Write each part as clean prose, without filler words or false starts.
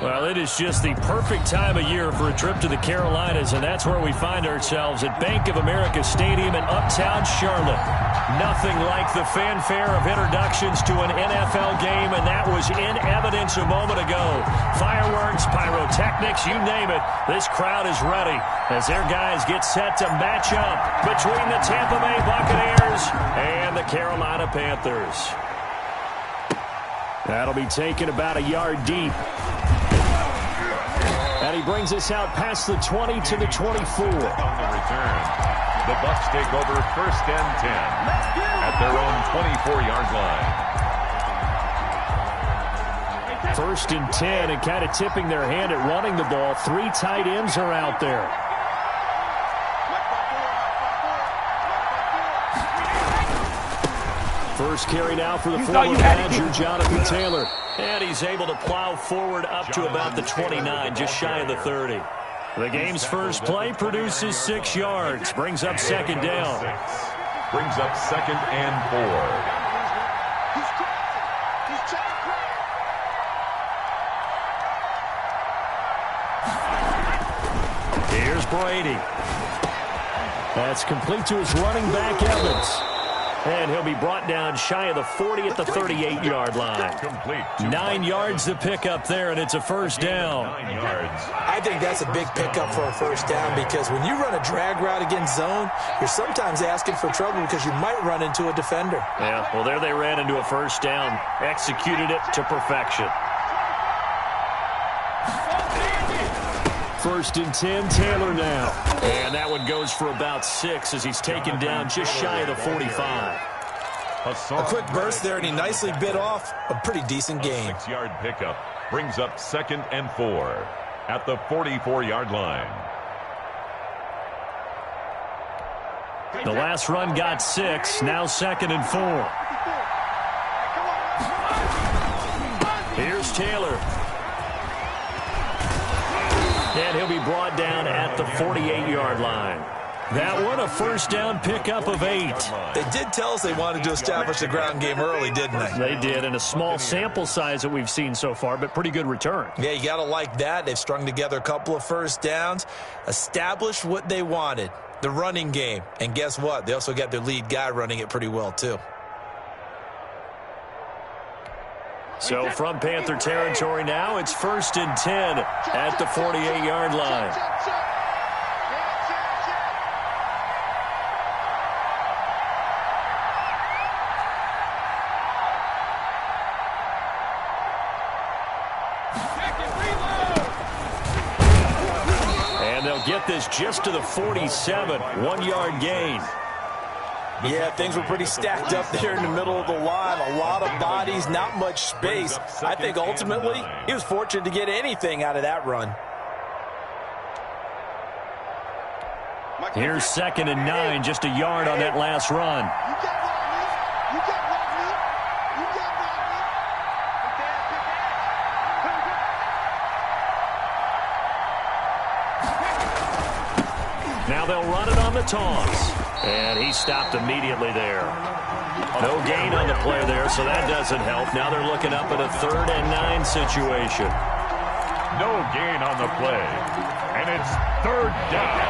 Well, it is just the perfect time of year for a trip to the Carolinas, and that's where we find ourselves at Bank of America Stadium in Uptown Charlotte. Nothing like the fanfare of introductions to an NFL game, and that was in evidence a moment ago. Fireworks, pyrotechnics, you name it. This crowd is ready as their guys get set to match up between the Tampa Bay Buccaneers and the Carolina Panthers. That'll be taken about a yard deep. And he brings us out past the 20 to the 24. On the return, the Bucs take over 1st and 10 at their own 24-yard line. 1st and 10, and kind of tipping their hand at running the ball. 3 tight ends are out there. First carry now for the former Badger, Jonathan Taylor. And he's able to plow forward up to about the 29, just shy of the 30. The game's first play produces 6 yards, brings up 2nd down. Brings up 2nd and 4. Here's Brady. That's complete to his running back, Evans. And he'll be brought down shy of the 40 at the 38-yard line. Complete. 9 yards to pick up there, and it's a 1st down. 9 yards. I think that's a big pickup for a 1st down because when you run a drag route against zone, you're sometimes asking for trouble because you might run into a defender. Yeah, well, there they ran into a 1st down. Executed it to perfection. 1st and 10, Taylor now. And that one goes for about 6 as he's taken down just shy of the 45. A quick burst there, and he nicely bit off a pretty decent gain. 6-yard pickup brings up 2nd and 4 at the 44-yard line. The last run got 6, now 2nd and 4. Here's Taylor. And he'll be brought down at the 48-yard line. That one, a 1st down pickup of 8. They did tell us they wanted to establish the ground game early, didn't they? They did, and a small sample size that we've seen so far, but pretty good return. Yeah, you got to like that. They've strung together a couple of 1st downs, established what they wanted, the running game. And guess what? They also got their lead guy running it pretty well, too. So from Panther territory now, it's 1st and 10 at the 48-yard line. And they'll get this just to the 47, 1-yard gain. Yeah, things were pretty stacked up there in the middle of the line. A lot of bodies, not much space. I think ultimately he was fortunate to get anything out of that run. Here's 2nd and 9, just a yard on that last run. Now they'll run it on the toss. And he stopped immediately there. No gain on the play there, so that doesn't help. Now they're looking up at a 3rd and 9 situation. No gain on the play. And it's 3rd down.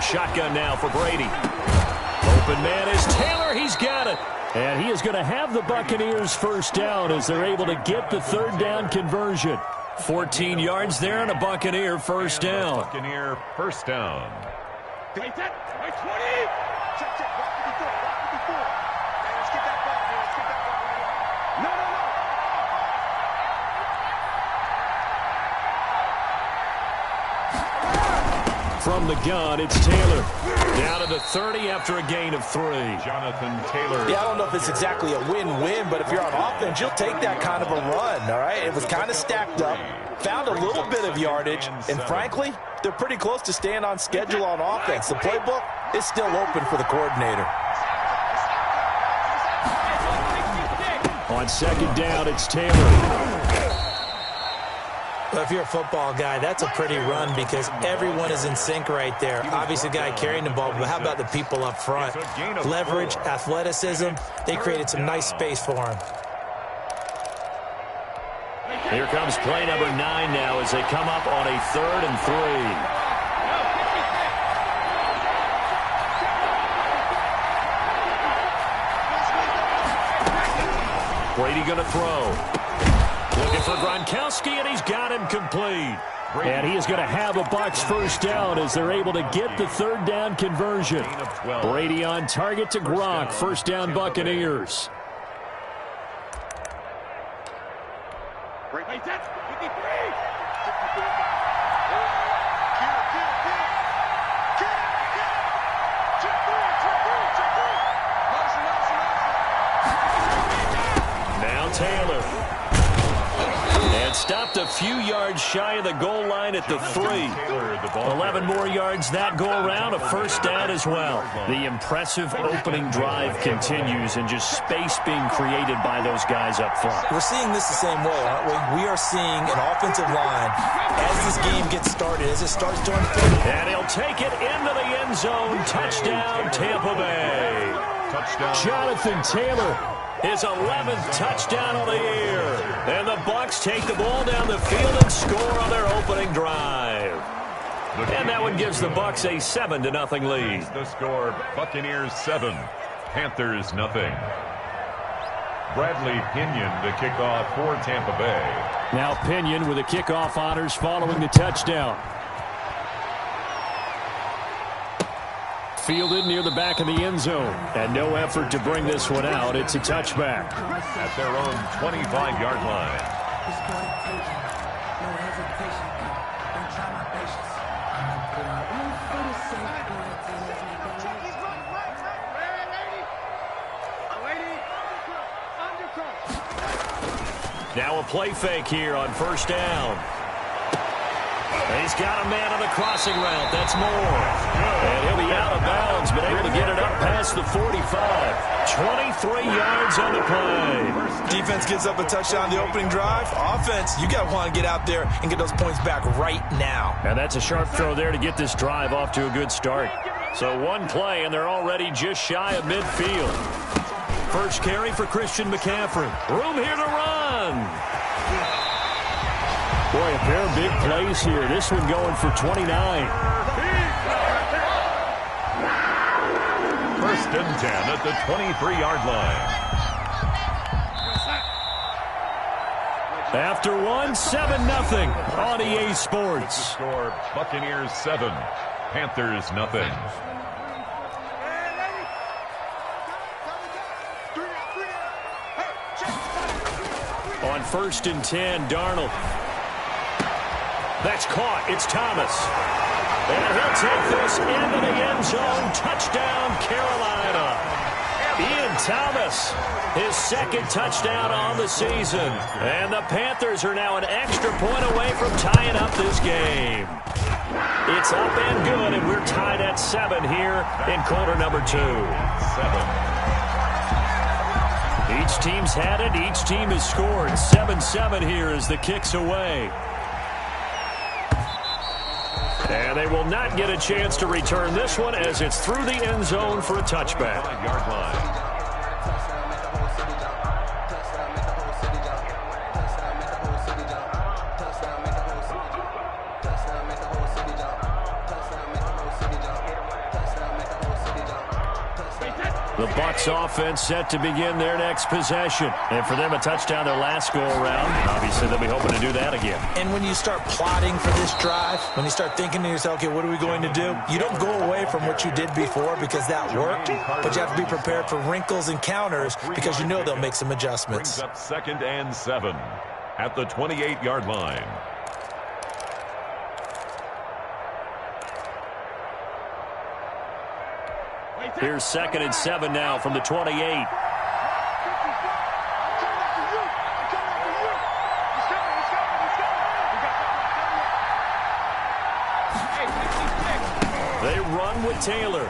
Shotgun now for Brady. Open man is Taylor. He's got it. And he is going to have the Buccaneers 1st down as they're able to get the 3rd down conversion. 14 yards there and a Buccaneer 1st down. Buccaneer 1st down. From the gun, it's Taylor. Down to the 30 after a gain of 3. Jonathan Taylor. Yeah, I don't know if it's exactly a win-win, but if you're on offense, you'll take that kind of a run, all right? It was kind of stacked up, found a little bit of yardage, and frankly, they're pretty close to staying on schedule on offense. The playbook is still open for the coordinator. On 2nd down, it's Taylor. Well, if you're a football guy, that's a pretty run because everyone is in sync right there. Obviously, the guy carrying the ball, but how about the people up front? Leverage, athleticism, they created some nice space for him. Here comes play number 9 now as they come up on a 3rd and 3. Brady going to throw. Looking for Gronkowski, and he's got him complete. And he is going to have a Bucs first down as they're able to get the 3rd down conversion. Brady on target to Gronk. First down Buccaneers. Now Taylor. And stopped a few yards shy of the goal line at the 3. 11 more yards that go around, a first down as well. The impressive opening drive continues and just space being created by those guys up front. We're seeing this the same way, aren't we? We are seeing an offensive line as this game gets started, as it starts to unfold. And he'll take it into the end zone. Touchdown, Tampa Bay. Touchdown. Jonathan Taylor. His 11th touchdown of the year. And the Bucs take the ball down the field and score on their opening drive. And that one gives the Bucs a 7-0 lead. The score, Buccaneers 7, Panthers nothing. Bradley Pinion to kick off for Tampa Bay. Now Pinion with the kickoff honors following the touchdown. Fielded near the back of the end zone. And no effort to bring this one out. It's a touchback. At their own 25-yard line. Now a play fake here on first down. He's got a man on the crossing route. That's Moore. And he'll be out of bounds, but able to get it up past the 45. 23 yards on the play. Defense gets up a touchdown the opening drive. Offense, you got to want to get out there and get those points back right now. And that's a sharp throw there to get this drive off to a good start. So one play, and they're already just shy of midfield. First carry for Christian McCaffrey. Room here to run. Boy, a pair of big plays here. This one going for 29. First and 10 at the 23-yard line. After one, 7-0 on EA Sports. Score, Buccaneers 7, Panthers nothing. On first and 10, Darnold. That's caught. It's Thomas. And he'll take this into the end zone. Touchdown, Carolina. Ian Thomas, his 2nd touchdown on the season. And the Panthers are now an extra point away from tying up this game. It's up and good, and we're tied at 7 here in quarter number 2. 7. Each team's had it. Each team has scored. 7-7 here as the kick's away. And they will not get a chance to return this one as it's through the end zone for a touchback. 5-yard line. The Bucs offense set to begin their next possession. And for them, a touchdown their last go-around. Obviously, they'll be hoping to do that again. And when you start plotting for this drive, when you start thinking to yourself, okay, what are we going to do? You don't go away from what you did before because that worked, but you have to be prepared for wrinkles and counters because you know they'll make some adjustments. Brings up 2nd and 7 at the 28-yard line. Here's 2nd and 7 now from the 28. They run with Taylor.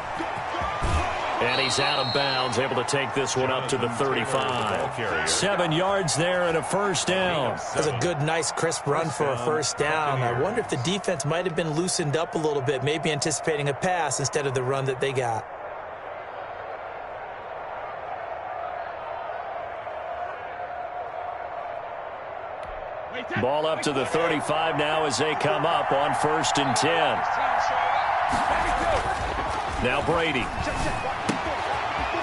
And he's out of bounds, able to take this one up to the 35. 7 yards there and a first down. That's a good, nice, crisp run for a first down. I wonder if the defense might have been loosened up a little bit, maybe anticipating a pass instead of the run that they got. Ball up to the 35 now as they come up on 1st and 10. Now Brady.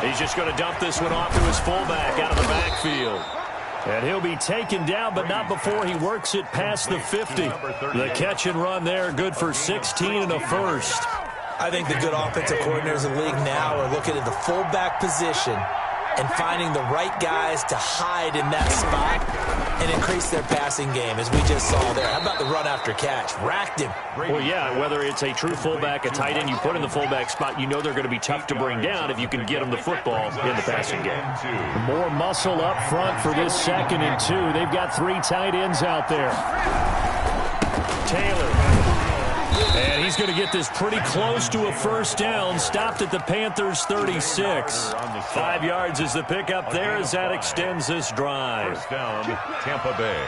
He's just going to dump this one off to his fullback out of the backfield. And he'll be taken down, but not before he works it past the 50. The catch and run there, good for 16 and a first. I think the good offensive coordinators in the league now are looking at the fullback position and finding the right guys to hide in that spot and increase their passing game, as we just saw there. How about the run after catch? Racked him. Well, yeah, whether it's a true fullback, a tight end you put in the fullback spot, you know they're going to be tough to bring down if you can get them the football in the passing game. More muscle up front for this 2nd and 2. They've got 3 tight ends out there. Taylor. And he's going to get this pretty close to a first down. Stopped at the Panthers' 36. 5 yards is the pickup there as that extends this drive. First down, Tampa Bay.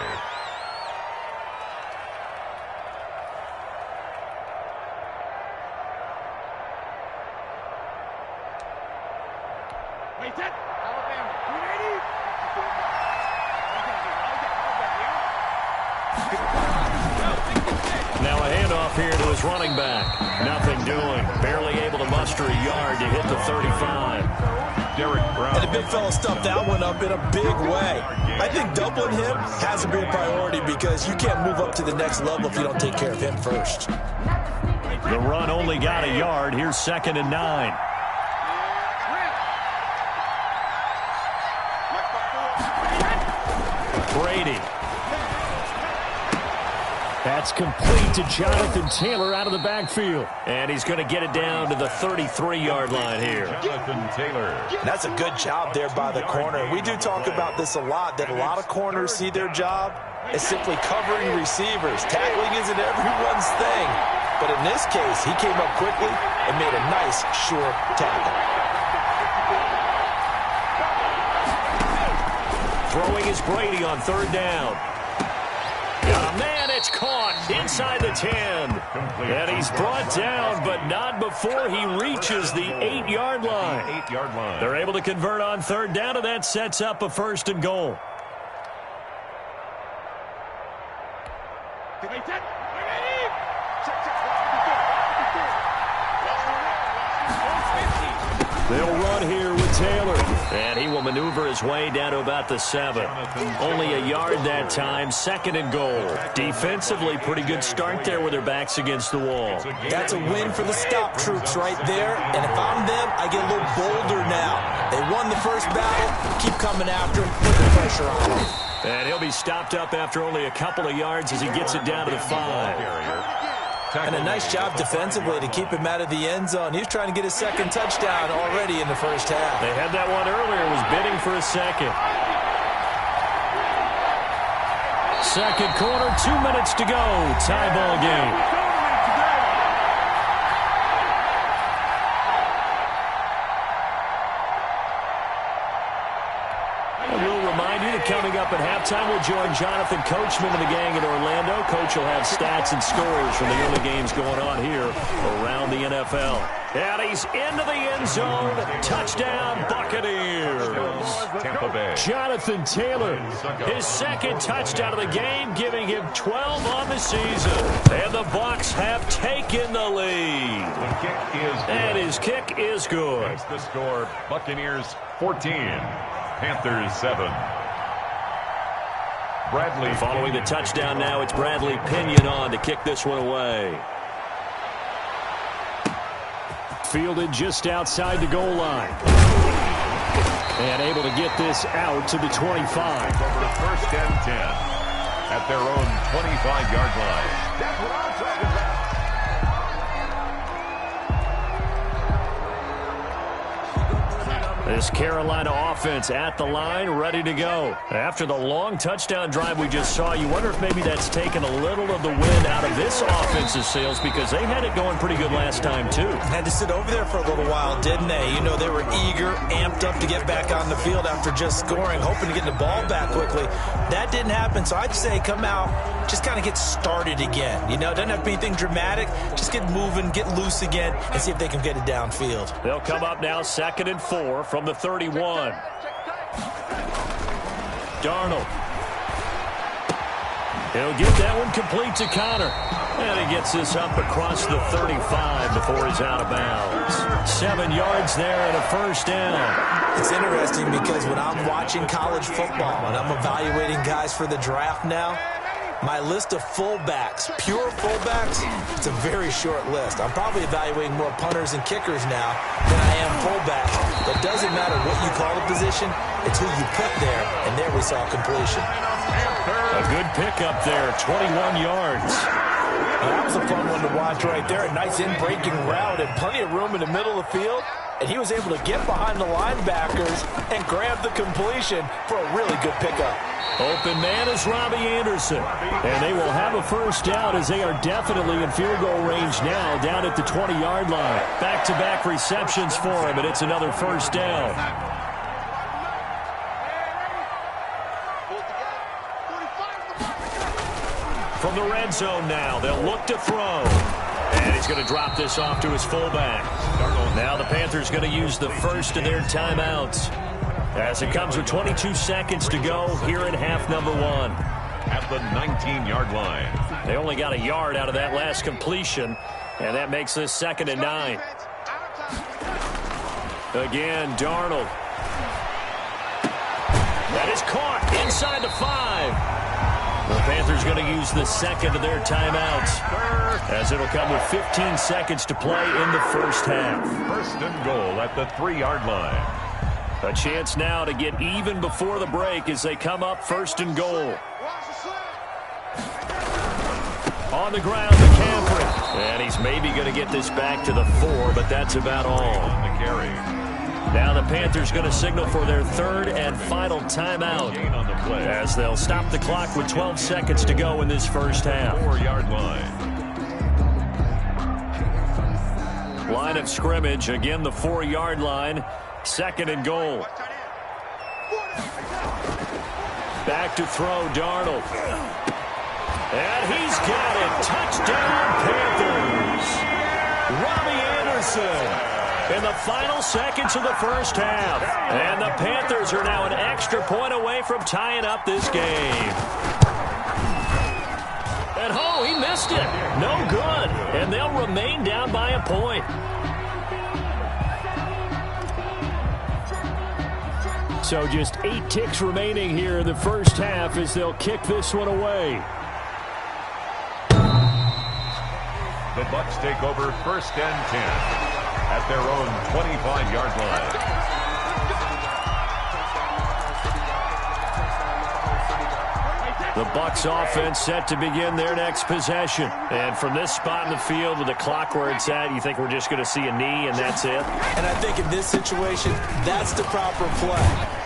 Now a handoff here to his running back. Nothing doing. Barely able to muster a yard to hit the 35. Derek Brown. And the big fella stuffed that one up in a big way. I think doubling him has to be a priority because you can't move up to the next level if you don't take care of him first. The run only got a yard. Here's 2nd and 9. Brady. That's complete to Jonathan Taylor out of the backfield. And he's going to get it down to the 33-yard line here. Jonathan Taylor. That's a good job there by the corner. We do talk about this a lot, that a lot of corners see their job as simply covering receivers. Tackling isn't everyone's thing. But in this case, he came up quickly and made a nice, sure tackle. Throwing is Brady on 3rd down. Got a man, it's caught inside the 10. And he's brought down, but not before he reaches the 8-yard line. 8-yard line. They're able to convert on 3rd down, and that sets up a 1st and goal. They'll run here with Taylor. And he will maneuver his way down to about the 7. Only a yard that time, 2nd and goal. Defensively, pretty good start there with their backs against the wall. That's a win for the stop troops right there. And if I'm them, I get a little bolder now. They won the first battle. Keep coming after them. Put the pressure on them. And he'll be stopped up after only a couple of yards as he gets it down to the 5. And a nice job defensively to keep him out of the end zone. He was trying to get his 2nd touchdown already in the first half. They had that one earlier, was bidding for a 2nd. 2nd quarter, 2 minutes to go. Tie ball game. Coming up at halftime, we'll join Jonathan Coachman and the gang in Orlando. Coach will have stats and scores from the early games going on here around the NFL. And he's into the end zone. Touchdown, Buccaneers. Tampa Bay. Jonathan Taylor, his 2nd touchdown of the game, giving him 12 on the season. And the Bucs have taken the lead. The kick is good. And his kick is good. That's the score. Buccaneers 14, Panthers 7. Bradley. Following the touchdown now, it's Bradley Pinion on to kick this one away. Fielded just outside the goal line. And able to get this out to the 25. Over 1st and 10 at their own 25-yard line. That's what I'm talking about. This Carolina offense at the line, ready to go. After the long touchdown drive we just saw, you wonder if maybe that's taken a little of the wind out of this offense's sails because they had it going pretty good last time, too. Had to sit over there for a little while, didn't they? You know, they were eager, amped up to get back on the field after just scoring, hoping to get the ball back quickly. That didn't happen, so I'd say come out, just kind of get started again. You know, it doesn't have to be anything dramatic. Just get moving, get loose again, and see if they can get it downfield. They'll come up now 2nd and 4 from the 31. Darnold. He'll get that one complete to Connor. And he gets this up across the 35 before he's out of bounds. 7 yards there and a first down. It's interesting because when I'm watching college football and I'm evaluating guys for the draft now, my list of fullbacks, pure fullbacks, it's a very short list. I'm probably evaluating more punters and kickers now than I am fullbacks. It doesn't matter what you call the position, it's who you put there, and there we saw completion. A good pickup there, 21 yards. That was a fun one to watch right there. A nice in-breaking route and plenty of room in the middle of the field. And he was able to get behind the linebackers and grab the completion for a really good pickup. Open man is Robbie Anderson. And they will have a first down as they are definitely in field goal range now down at the 20-yard line. Back-to-back receptions for him, and it's another first down. From the red zone now, they'll look to throw. And he's going to drop this off to his fullback. Now the Panthers going to use the first of their timeouts as it comes with 22 seconds to go here in half number 1. At the 19-yard line. They only got a yard out of that last completion, and that makes this 2nd and 9. Again, Darnold. That is caught inside the 5. The Panthers going to use the second of their timeouts as it'll come with 15 seconds to play in the first half. First and goal at the 3-yard line. A chance now to get even before the break as they come up 1st and goal. On the ground, McCaffrey. And he's maybe going to get this back to the 4, but that's about all. On the carry. Now the Panthers going to signal for their 3rd and final timeout as they'll stop the clock with 12 seconds to go in this first half. 4-yard line. Line of scrimmage, again the 4-yard line, 2nd and goal. Back to throw, Darnold. And he's got it. Touchdown, Panthers. Robbie Anderson. In the final seconds of the first half. And the Panthers are now an extra point away from tying up this game. And oh, he missed it. No good. And they'll remain down by a point. So just 8 ticks remaining here in the first half as they'll kick this one away. The Bucs take over 1st and 10. At their own 25-yard line. The Bucs offense set to begin their next possession. And from this spot in the field with the clock where it's at, you think we're just going to see a knee and that's it? And I think in this situation, that's the proper play.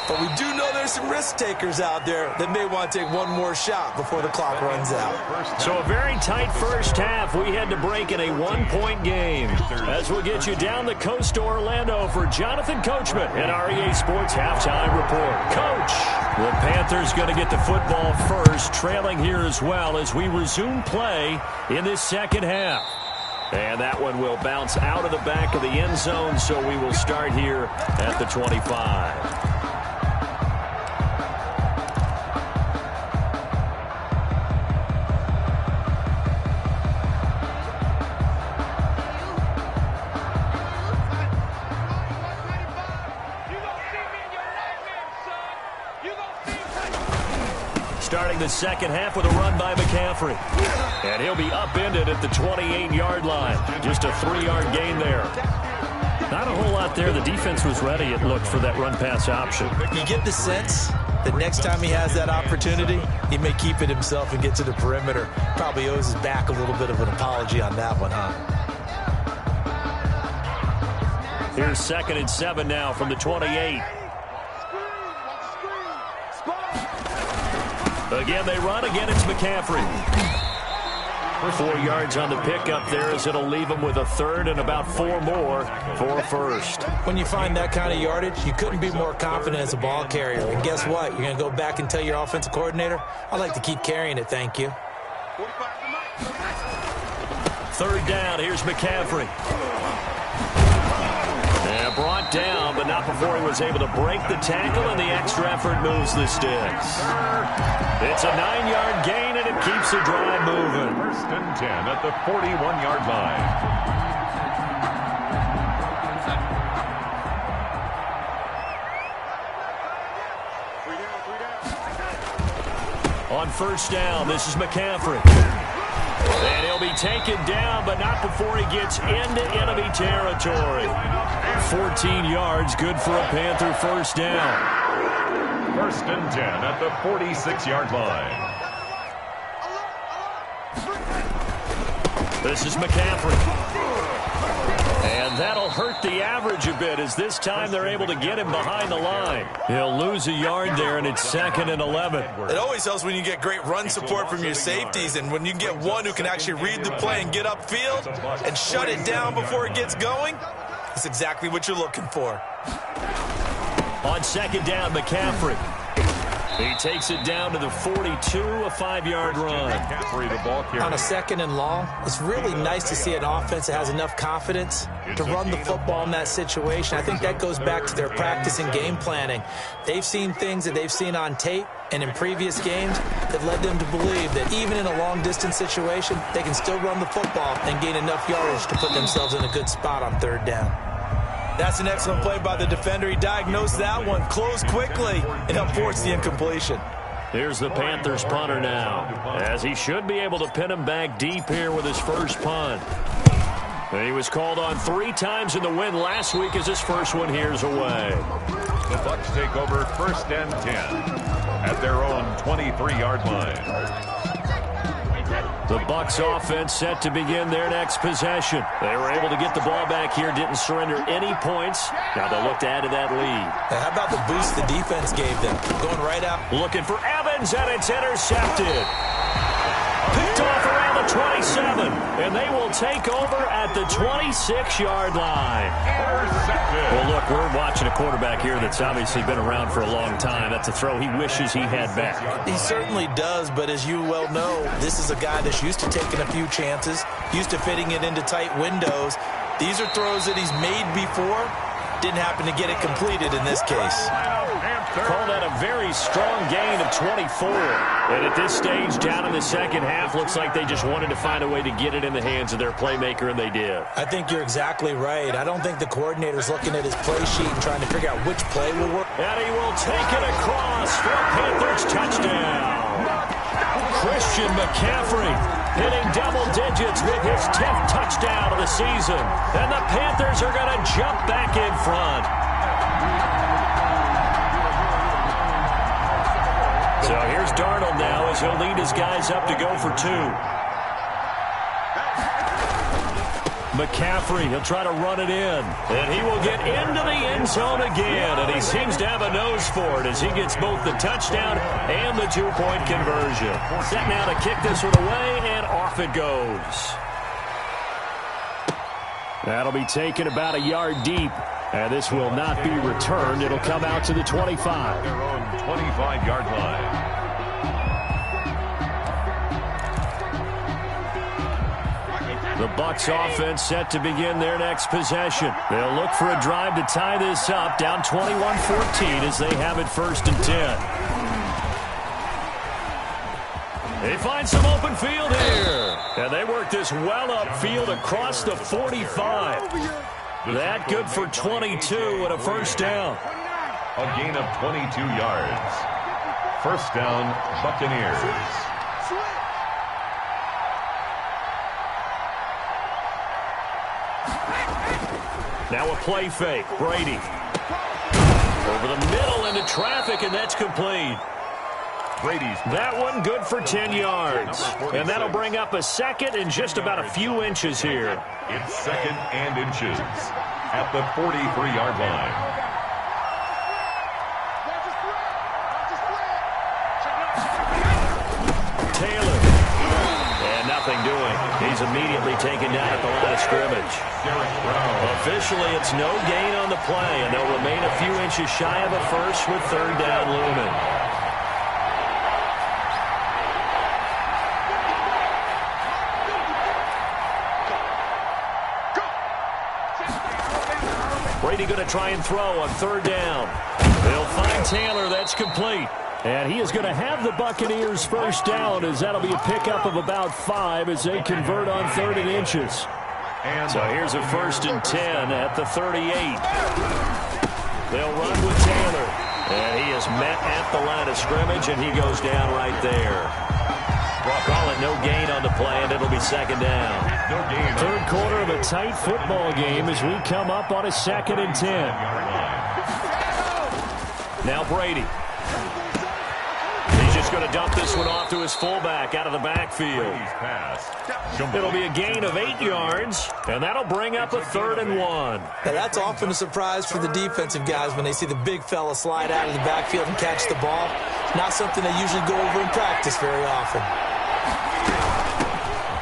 But we do know there's some risk takers out there that may want to take one more shot before the clock runs out. So a very tight first half. We had to break in a 1-point game. As we'll get you down the coast to Orlando for Jonathan Coachman and REA Sports Halftime Report. Coach, the Panthers going to get the football first, trailing here as well as we resume play in this second half. And that one will bounce out of the back of the end zone, so we will start here at the 25. Starting the second half with a run by McCaffrey. And he'll be upended at the 28-yard line. Just a 3-yard gain there. Not a whole lot there. The defense was ready, it looked, for that run-pass option. You get the sense that next time he has that opportunity, he may keep it himself and get to the perimeter. Probably owes his back a little bit of an apology on that one, huh? Here's 2nd and 7 now from the 28. Again, they run. Again, it's McCaffrey. 4 yards on the pickup there as it'll leave them with a 3rd and about 4 more for a first. When you find that kind of yardage, you couldn't be more confident as a ball carrier. And guess what? You're going to go back and tell your offensive coordinator, I'd like to keep carrying it, thank you. 3rd down. Here's McCaffrey. And brought down, but not before he was able to break the tackle, and the extra effort moves the sticks. It's a 9-yard gain, and it keeps the drive moving. 1st and 10 at the 41-yard line. On 1st down, this is McCaffrey. And he'll be taken down, but not before he gets into enemy territory. 14 yards, good for a Panther 1st down. 1st and 10 at the 46-yard line. This is McCaffrey. And that'll hurt the average a bit as this time they're able to get him behind the line. He'll lose a yard there, and it's 2nd and 11. It always helps when you get great run support from your safeties, and when you get one who can actually read the play and get upfield and shut it down before it gets going, that's exactly what you're looking for. On 2nd down, McCaffrey. He takes it down to the 42, a 5-yard run. On a 2nd and long, it's really nice to see an offense that has enough confidence to run the football in that situation. I think that goes back to their practice and game planning. They've seen things that they've seen on tape and in previous games that led them to believe that even in a long-distance situation, they can still run the football and gain enough yardage to put themselves in a good spot on 3rd down. That's an excellent play by the defender. He diagnosed that one, closed quickly, and helped force the incompletion. Here's the Panthers punter now, as he should be able to pin him back deep here with his first punt. And he was called on 3 times in the win last week as his first one here's away. The Bucs take over 1st and 10 at their own 23-yard line. The Bucs offense set to begin their next possession. They were able to get the ball back here, didn't surrender any points. Now they'll look to add to that lead. Now how about the boost the defense gave them? Going right out. Looking for Evans, and it's intercepted. Picked off around the 27, and they will take over at the 26-yard line. Well, look, we're watching a quarterback here that's obviously been around for a long time. That's a throw he wishes he had back. He certainly does, but as you well know, this is a guy that's used to taking a few chances, used to fitting it into tight windows. These are throws that he's made before. Didn't happen to get it completed in this case. Call that a very strong gain of 24. And at this stage, down in the second half, looks like they just wanted to find a way to get it in the hands of their playmaker, and they did. I think you're exactly right. I don't think the coordinator's looking at his play sheet and trying to figure out which play will work. And he will take it across for a Panthers touchdown. Christian McCaffrey hitting double digits with his 10th touchdown of the season. And the Panthers are going to jump back in front. So here's Darnold now as he'll lead his guys up to go for 2. McCaffrey, he'll try to run it in. And he will get into the end zone again. And he seems to have a nose for it as he gets both the touchdown and the 2-point conversion. Set now to kick this one away, and off it goes. That'll be taken about a yard deep. And this will not be returned. It'll come out to the 25. Their own 25-yard line. The Bucs offense set to begin their next possession. They'll look for a drive to tie this up, down 21-14 as they have it 1st and 10. They find some open field here. And they work this well upfield across the 45. That good for 22 and a 1st down. A gain of 22 yards. 1st down, Buccaneers. Now a play fake. Brady. Over the middle into traffic, and that's complete. Brady's. That one good for 10 yards. And that'll bring up a second and just about a few inches here. It's second and inches at the 43-yard line. Taylor. And nothing doing. He's immediately taken down at the line of scrimmage. Officially, it's no gain on the play, and they'll remain a few inches shy of a first with third down looming. Brady going to try and throw on third down. They'll find Taylor. That's complete. And he is going to have the Buccaneers first down, as that'll be a pickup of about 5 as they convert on third and inches. So here's a 1st and 10 at the 38. They'll run with Taylor. And he is met at the line of scrimmage, and he goes down right there. Call it no gain on the play, and it'll be second down. No gain. Third quarter of a tight football game as we come up on a 2nd and 10. Now Brady. He's just going to dump this one off to his fullback out of the backfield. It'll be a gain of 8 yards, and that'll bring up a 3rd and 1. Now that's often a surprise for the defensive guys when they see the big fella slide out of the backfield and catch the ball. Not something they usually go over in practice very often.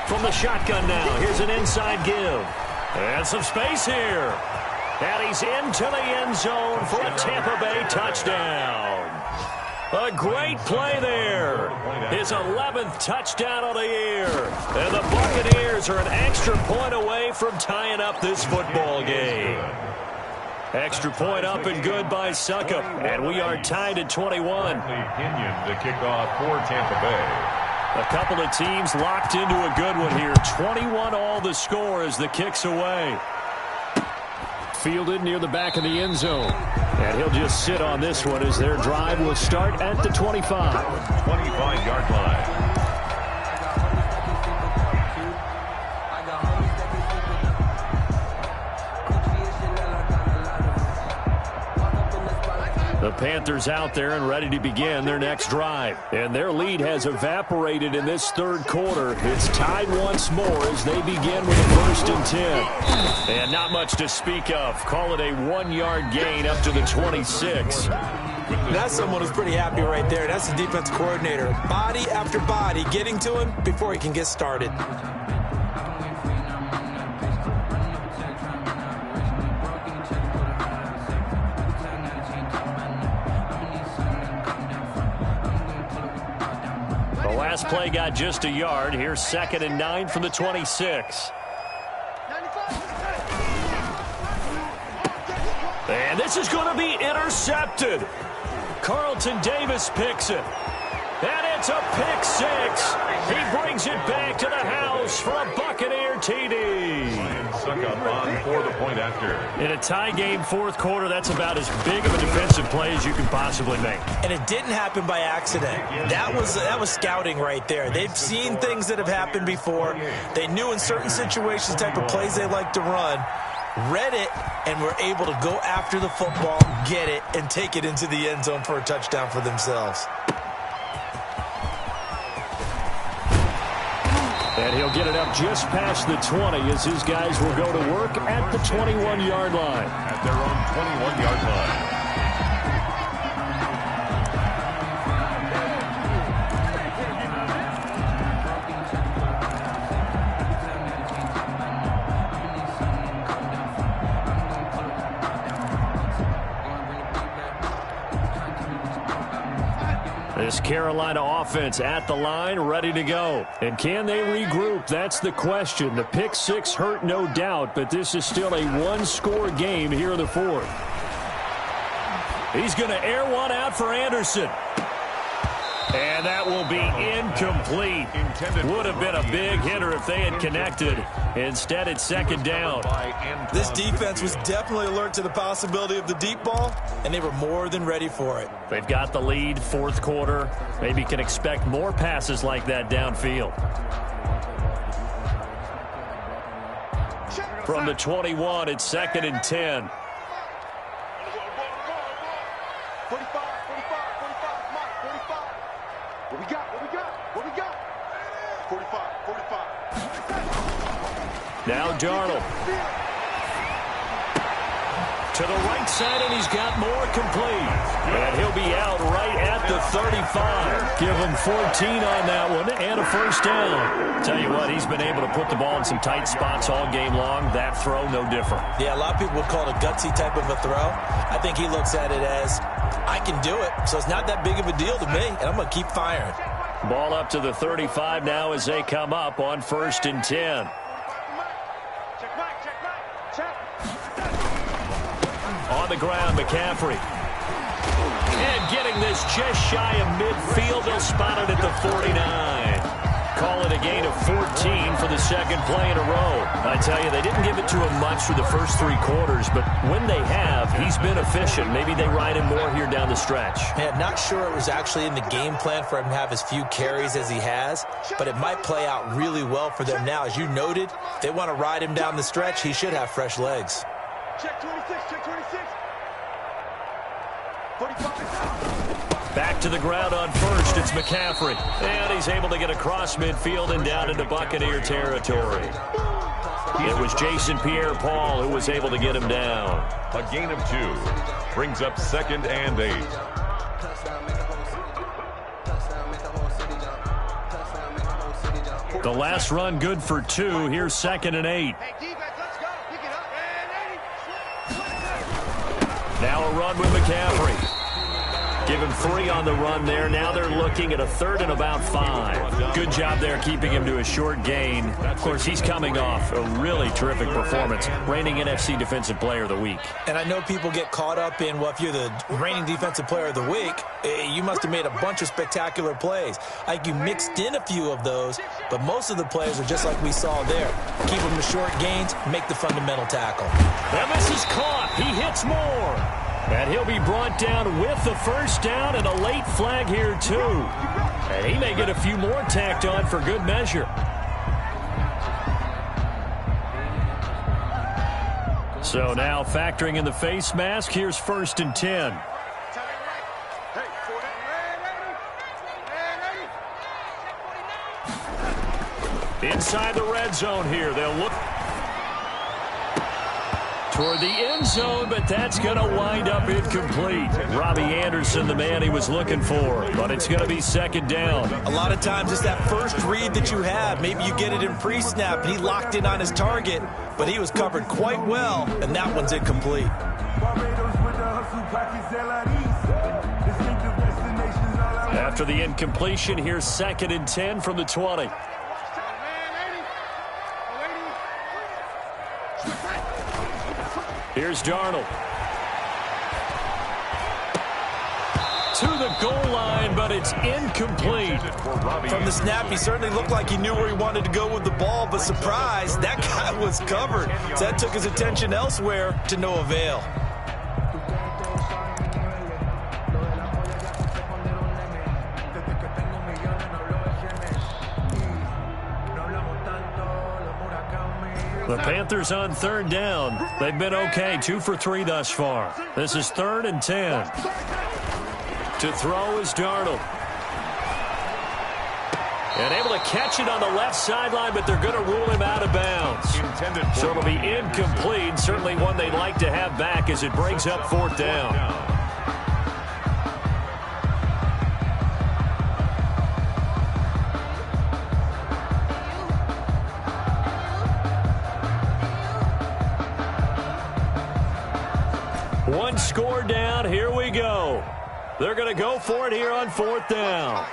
From the shotgun now, here's an inside give. And some space here. And he's into the end zone for a Tampa Bay touchdown. A great play there. His 11th touchdown of the year. And the Buccaneers are an extra point away from tying up this football game. Extra point up and good by Succop. And we are tied at 21. Kenyon to kick off for Tampa Bay. A couple of teams locked into a good one here. 21 all the score as the kick's away. Fielded near the back of the end zone. And he'll just sit on this one as their drive will start at the 25. 25-yard line. The Panthers out there and ready to begin their next drive. And their lead has evaporated in this third quarter. It's tied once more as they begin with a 1st and 10. And not much to speak of. Call it a 1-yard gain up to the 26. That's someone who's pretty happy right there. That's the defense coordinator. Body after body getting to him before he can get started. Last play got just a yard. Here's 2nd and 9 from the 26. And this is going to be intercepted. Carlton Davis picks it. And it's a pick 6. He brings it back to the house for a Buccaneer TD. Succop on for the point after. In a tie game fourth quarter, that's about as big of a defensive play as you can possibly make. And it didn't happen by accident. That was scouting right there. They've seen things that have happened before. They knew in certain situations the type of plays they like to run. Read it and were able to go after the football, get it, and take it into the end zone for a touchdown for themselves. And he'll get it up just past the 20 as his guys will go to work at the 21-yard line. At their own 21-yard line. This Carolina offense at the line, ready to go. And can they regroup? That's the question. The pick 6 hurt, no doubt, but this is still a one-score game here in the fourth. He's going to air one out for Anderson. And that will be incomplete. Would have been a big hitter if they had connected. Instead, it's second down. This defense was definitely alert to the possibility of the deep ball, and they were more than ready for it. They've got the lead, fourth quarter. Maybe can expect more passes like that downfield. From the 21, it's 2nd and 10. Now Darnold. To the right side, and he's got more complete. And he'll be out right at the 35. Give him 14 on that one and a first down. Tell you what, he's been able to put the ball in some tight spots all game long. That throw, no different. Yeah, a lot of people would call it a gutsy type of a throw. I think he looks at it as, I can do it, so it's not that big of a deal to me, and I'm going to keep firing. Ball up to the 35 now as they come up on 1st and 10. On the ground, McCaffrey. And getting this just shy of midfield. They'll spot it at the 49. Call it a gain of 14 for the second play in a row. I tell you, they didn't give it to him much for the first 3 quarters, but when they have, he's been efficient. Maybe they ride him more here down the stretch. Man, not sure it was actually in the game plan for him to have as few carries as he has, but it might play out really well for them now. As you noted, if they want to ride him down the stretch, he should have fresh legs. Check 26, check 26. 45. Back to the ground on first. It's McCaffrey. And he's able to get across midfield and down into Buccaneer territory. It was Jason Pierre-Paul who was able to get him down. A gain of 2 brings up 2nd and 8. The last run good for 2. Here's 2nd and 8. Now a run with McCaffrey. Give him 3 on the run there. Now they're looking at a 3rd and about 5. Good job there keeping him to a short gain. Of course, he's coming off a really terrific performance. Reigning NFC Defensive Player of the Week. And I know people get caught up in, well, if you're the reigning Defensive Player of the Week, you must have made a bunch of spectacular plays. I think you mixed in a few of those, but most of the plays are just like we saw there. Keep them to short gains, make the fundamental tackle. And this is caught. He hits more. And he'll be brought down with the first down and a late flag here, too. And he may get a few more tacked on for good measure. So now factoring in the face mask, here's 1st and 10. Inside the red zone here. They'll look toward the end zone, but that's going to wind up incomplete. Robbie Anderson, the man he was looking for, but it's going to be 2nd down. A lot of times it's that first read that you have. Maybe you get it in pre-snap, and he locked in on his target, but he was covered quite well, and that one's incomplete. After the incompletion, here's 2nd and 10 from the 20. Here's Darnold. To the goal line, but it's incomplete. From the snap, he certainly looked like he knew where he wanted to go with the ball, but surprise, that guy was covered. So that took his attention elsewhere to no avail. The Panthers on 3rd down. They've been okay, 2 for 3 thus far. This is 3rd and 10. To throw is Darnold. And able to catch it on the left sideline, but they're going to rule him out of bounds. So it'll be incomplete. Certainly one they'd like to have back as it brings up 4th down. One score down. Here we go. They're going to go for it here on 4th down.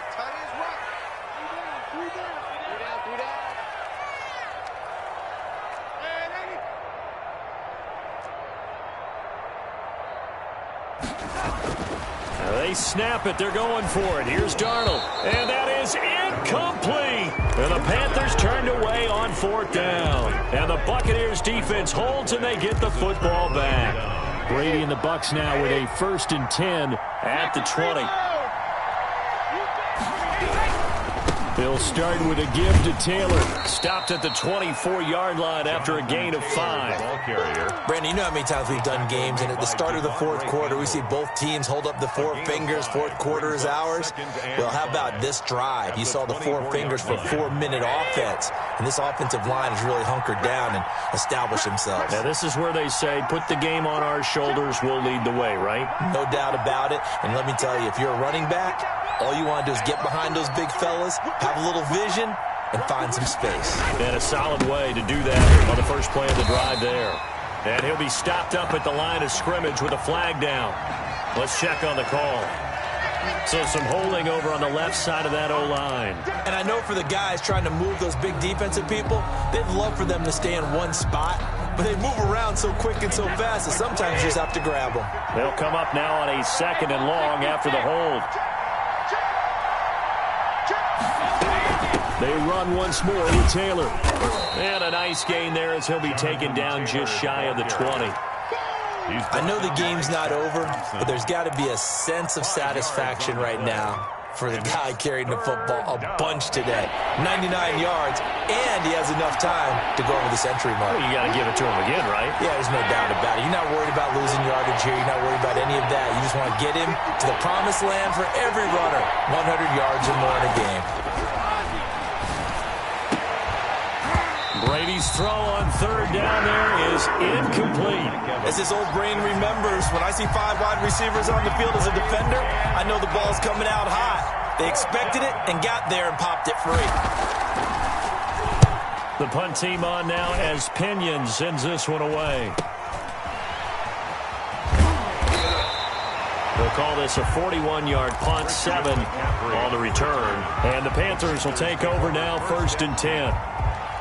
They snap it. They're going for it. Here's Darnold. And that is incomplete. And the Panthers turned away on 4th down. And the Buccaneers defense holds and they get the football back. Brady and the Bucs now with a 1st and 10 at the 20. They'll start with a give to Taylor. Stopped at the 24-yard line after a gain of 5. Ball carrier. Brandon, you know how many times we've done games, and at the start of the fourth quarter, we see both teams hold up the four fingers. Fourth quarter is ours. Well, how about this drive? You saw the four fingers for 4-minute offense, and this offensive line has really hunkered down and established themselves. Now, this is where they say, put the game on our shoulders, we'll lead the way, right? No doubt about it. And let me tell you, if you're a running back, all you want to do is get behind those big fellas, have a little vision, and find some space. And a solid way to do that on the first play of the drive there. And he'll be stopped up at the line of scrimmage with a flag down. Let's check on the call. So some holding over on the left side of that O-line. And I know for the guys trying to move those big defensive people, they'd love for them to stay in one spot, but they move around so quick and so fast that sometimes you just have to grab them. They'll come up now on a 2nd and long after the hold. They run once more with Taylor. And a nice gain there as he'll be taken down just shy of the 20. I know the game's not over, but there's got to be a sense of satisfaction right now for the guy carrying the football a bunch today. 99 yards, and he has enough time to go over the century mark. Well, you got to give it to him again, right? Yeah, there's no doubt about it. You're not worried about losing yardage here. You're not worried about any of that. You just want to get him to the promised land for every runner. 100 yards or more in a game. Brady's throw on 3rd down there is incomplete. As his old brain remembers, when I see 5 wide receivers on the field as a defender, I know the ball's coming out hot. They expected it and got there and popped it free. The punt team on now as Pinion sends this one away. They'll call this a 41-yard punt, 7 on the return. And the Panthers will take over now, 1st and 10.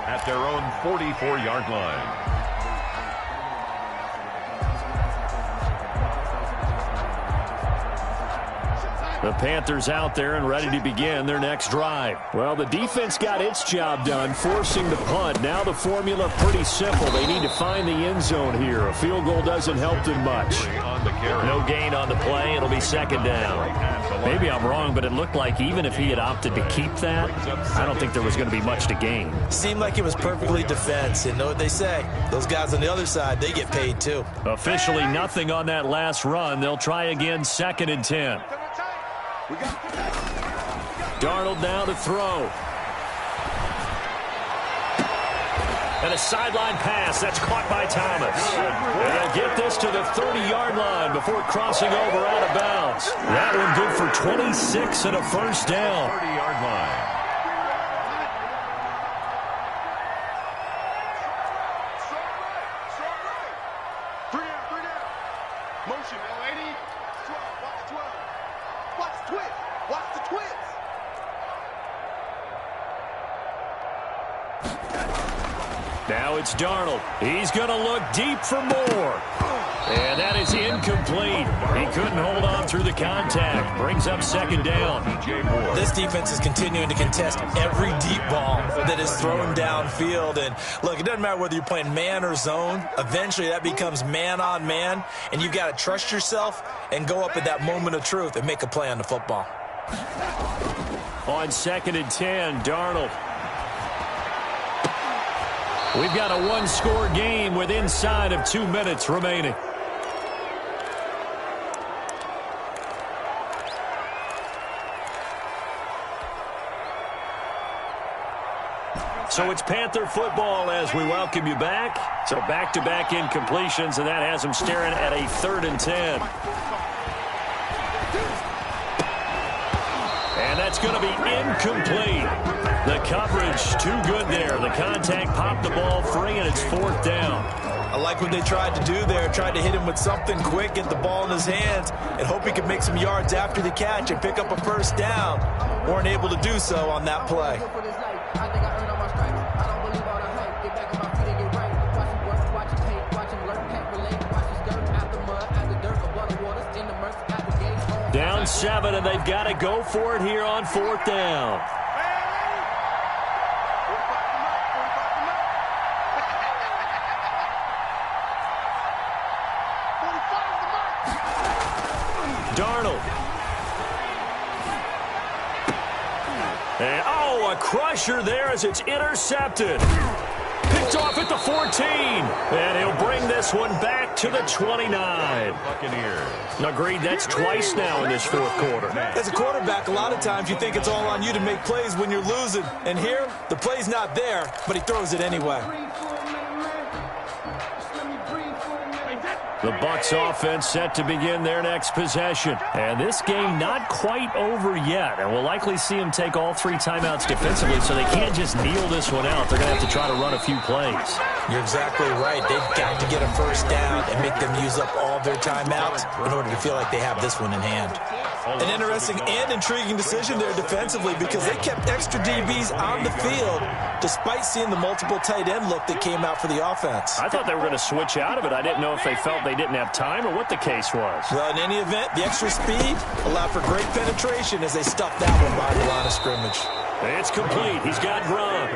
At their own 44-yard line. The Panthers out there and ready to begin their next drive. Well, the defense got its job done, forcing the punt. Now the formula pretty simple. They need to find the end zone here. A field goal doesn't help them much. No gain on the play. It'll be 2nd down. Maybe I'm wrong, but it looked like even if he had opted to keep that, I don't think there was going to be much to gain. Seemed like it was perfectly defense. And know what they say? Those guys on the other side, they get paid too. Officially nothing on that last run. They'll try again, 2nd and 10. Darnold now to throw. And a sideline pass. That's caught by Thomas. And they'll get this to the 30-yard line before crossing over out of bounds. That one good for 26 and a 1st down. 30-yard line. Now it's Darnold. He's going to look deep for more. And that is incomplete. He couldn't hold on through the contact. Brings up 2nd down. This defense is continuing to contest every deep ball that is thrown downfield. And look, it doesn't matter whether you're playing man or zone. Eventually that becomes man on man. And you've got to trust yourself and go up at that moment of truth and make a play on the football. On 2nd and 10, Darnold. We've got a one-score game with inside of 2 minutes remaining. So it's Panther football as we welcome you back. So back-to-back incompletions, and that has them staring at a 3rd and 10. And that's going to be incomplete. The coverage too good there. The contact popped the ball free, and it's 4th down. I like what they tried to do there. Tried to hit him with something quick, get the ball in his hands, and hope he could make some yards after the catch and pick up a 1st down. Weren't able to do so on that play. Down 7, and they've got to go for it here on 4th down. Darnold. And, Oh, a crusher there as it's intercepted. Picked off at the 14. And he'll bring this one back to the 29. Agreed, that's twice now in this fourth quarter. As a quarterback, a lot of times you think it's all on you to make plays when you're losing. And here, the play's not there, but he throws it anyway. The Bucs offense set to begin their next possession. And this game not quite over yet. And we'll likely see them take all three timeouts defensively, so they can't just kneel this one out. They're going to have to try to run a few plays. You're exactly right. They've got to get a first down and make them use up all their timeouts in order to feel like they have this one in hand. An interesting and intriguing decision there defensively because they kept extra DBs on the field despite seeing the multiple tight end look that came out for the offense. I thought they were going to switch out of it. I didn't know if they felt they didn't have time or what the case was. Well, in any event, the extra speed allowed for great penetration as they stuffed that one by the line of scrimmage. It's complete. He's got Gronk.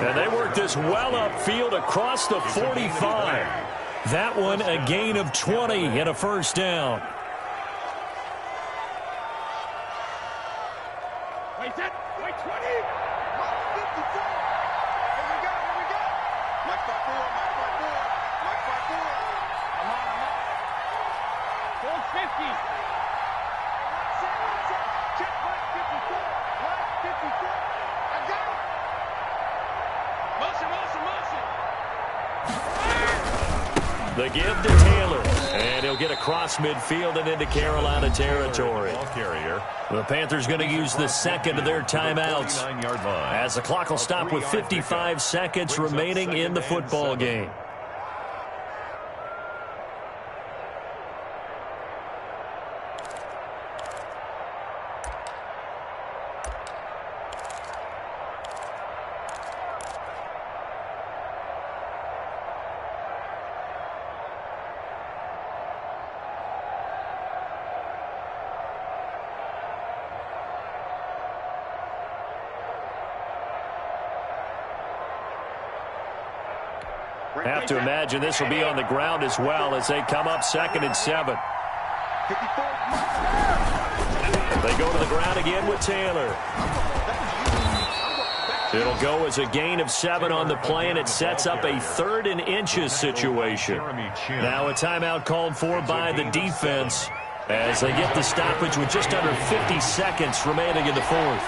And they work this well upfield across the 45. That one a gain of 20 and a first down. Wait, 20. Mark 54. Here we go. Mark 54. Mark 54. I'm on. 450. Check Mark 54. Mark 54. I got it. Motion. The give to Taylor. And he'll get across midfield and into Carolina territory. The Panthers going to use the second of their timeouts as the clock will stop with 55 seconds remaining in the football game. Have to imagine this will be on the ground as well as they come up 2nd and 7. They go to the ground again with Taylor. It'll go as a gain of 7 on the play, and it sets up a 3rd and inches situation. Now a timeout called for by the defense as they get the stoppage with just under 50 seconds remaining in the fourth.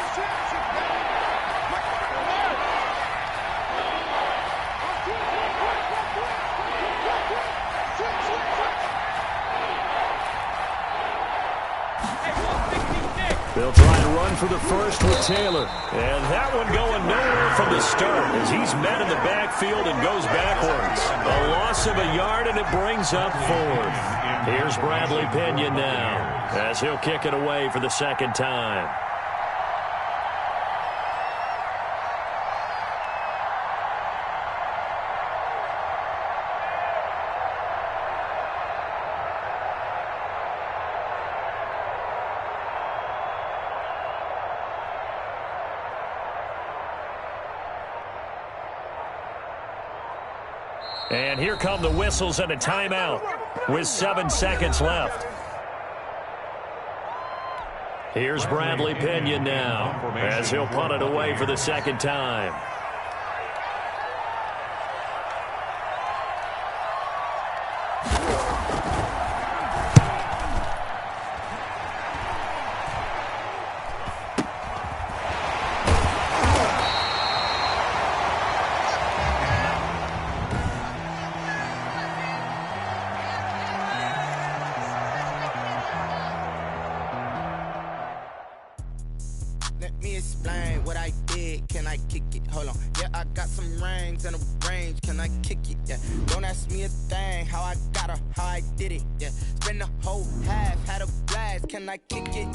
They'll try and run for the first with Taylor. And that one going nowhere from the start as he's met in the backfield and goes backwards. A loss of a yard, and it brings up 4th. Here's Bradley Pinion now as he'll kick it away for the second time. And here come the whistles and a timeout with 7 seconds left. Here's Bradley Pinion now as he'll punt it away for the second time. Let me explain what I did. Can I kick it? Hold on. Yeah, I got some rings and a range. Can I kick it? Yeah. Don't ask me a thing. How I got her, how I did it. Yeah. Spend the whole half, had a blast. Can I kick it?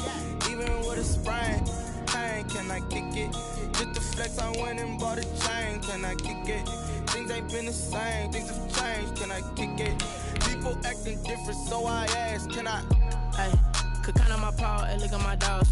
Even with a sprain. Pain, can I kick it? Just the flex, I went and bought a chain. Can I kick it? Things ain't been the same. Things have changed. Can I kick it? People acting different, so I ask. Can I? Hey, could count on my paw and look at my dogs.